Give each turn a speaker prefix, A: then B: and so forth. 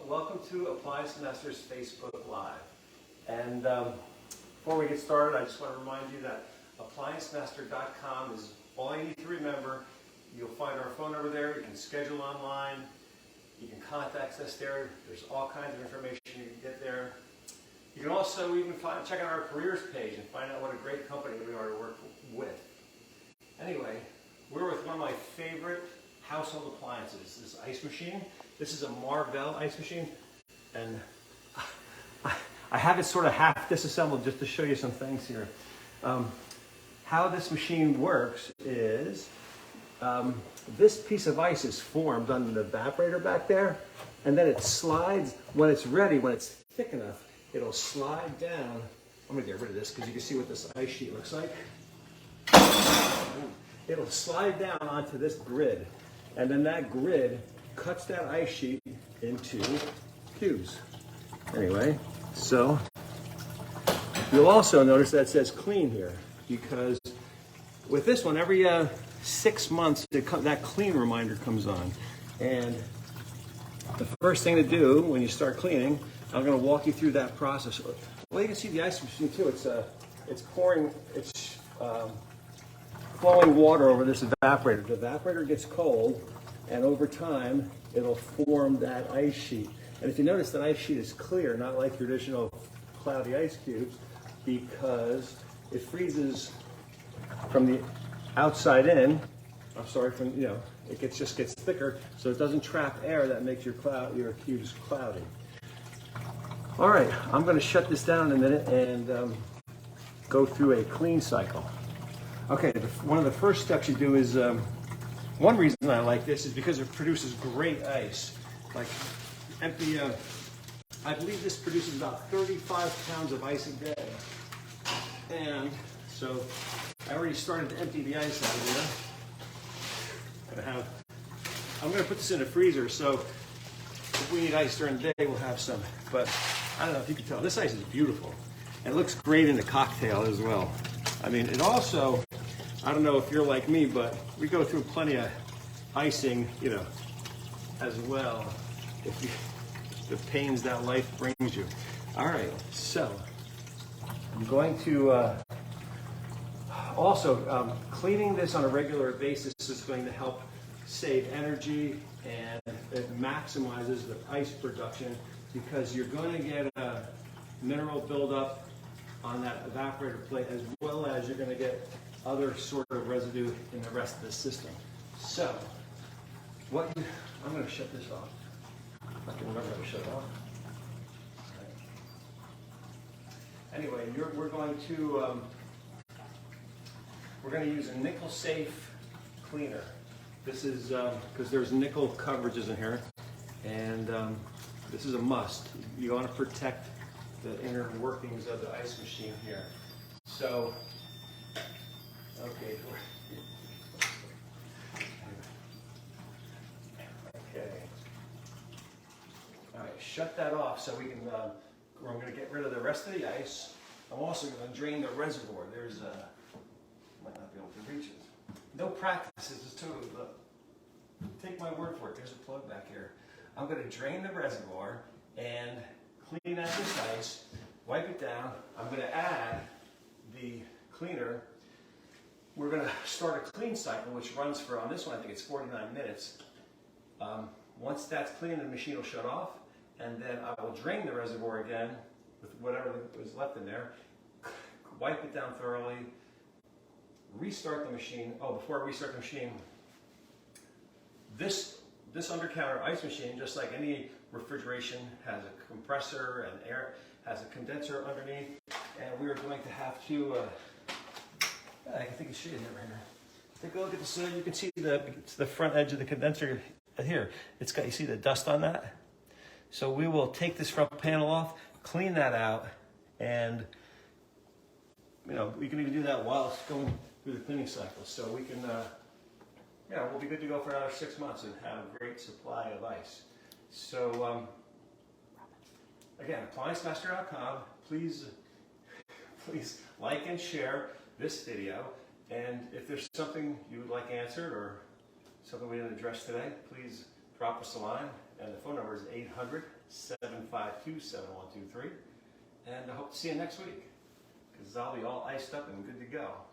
A: welcome to Appliance Master's Facebook Live. And before we get started, I just want to remind you that ApplianceMaster.com is all you need to remember. You'll find our phone number there. You can schedule online. You can contact us there. There's all kinds of information you can get there. You can also even check out our careers page and find out what a great company we are to work with. Anyway, we're with one of my favorite household appliances, this ice machine. This is a Marvell ice machine, and I have it sort of half disassembled just to show you some things here. How this machine works is this piece of ice is formed on the evaporator back there, and then it slides when it's ready, when it's thick enough, it'll slide down. I'm gonna get rid of this because you can see what this ice sheet looks like. It'll slide down onto this grid, and then that grid cuts that ice sheet into cubes. Anyway, so you'll also notice that it says clean here, because with this one, every 6 months, that clean reminder comes on. And the first thing to do when you start cleaning, I'm going to walk you through that process. Well, you can see the ice machine too. It's flowing water over this evaporator. The evaporator gets cold, and over time, it'll form that ice sheet. And if you notice, that ice sheet is clear, not like traditional cloudy ice cubes, because it freezes from the outside in. It just gets thicker, so it doesn't trap air that makes your cubes cloudy. All right, I'm going to shut this down in a minute and go through a clean cycle. Okay, one of the first steps you do is, one reason I like this is because it produces great ice. Like empty, I believe this produces about 35 pounds of ice a day. And so I already started to empty the ice out of here. I'm going to put this in a freezer, so if we need ice during the day, we'll have some. But I don't know if you can tell, this ice is beautiful. And it looks great in a cocktail as well. I mean, it also, I don't know if you're like me, but we go through plenty of icing, as well, the pains that life brings you. All right, so I'm going to also cleaning this on a regular basis is going to help save energy, and it maximizes the ice production, because you're going to get a mineral buildup on that evaporator plate, as well as you're going to get other sort of residue in the rest of the system. So, I'm going to shut this off. I can remember how to shut it off. Right. Anyway, we're going to use a nickel safe cleaner. This is because there's nickel coverages in here, and this is a must. You want to protect the inner workings of the ice machine here. So, okay. All right, shut that off so we can, we're going to get rid of the rest of the ice. I'm also going to drain the reservoir. There's might not be able to reach it. No practice, it's just totally, look. Take my word for it, there's a plug back here. I'm going to drain the reservoir and clean out this ice, wipe it down. I'm going to add the cleaner. We're going to start a clean cycle, which runs for, on this one, I think it's 49 minutes. Once that's clean, the machine will shut off, and then I will drain the reservoir again with whatever was left in there, wipe it down thoroughly, restart the machine. Oh, before I restart the machine, this under-counter ice machine, just like any refrigeration, has a compressor and air, has a condenser underneath, and we are going to have to, I think it's shaded right here. Take a look at this, you can see the front edge of the condenser here. It's got, you see the dust on that? So we will take this front panel off, clean that out, and we can even do that while it's going through the cleaning cycle. So we can, we'll be good to go for another 6 months and have a great supply of ice. So, again, ApplianceMaster.com, please like and share this video. And if there's something you would like answered or something we didn't address today, please drop us a line. And the phone number is 800-752-7123. And I hope to see you next week, because I'll be all iced up and good to go.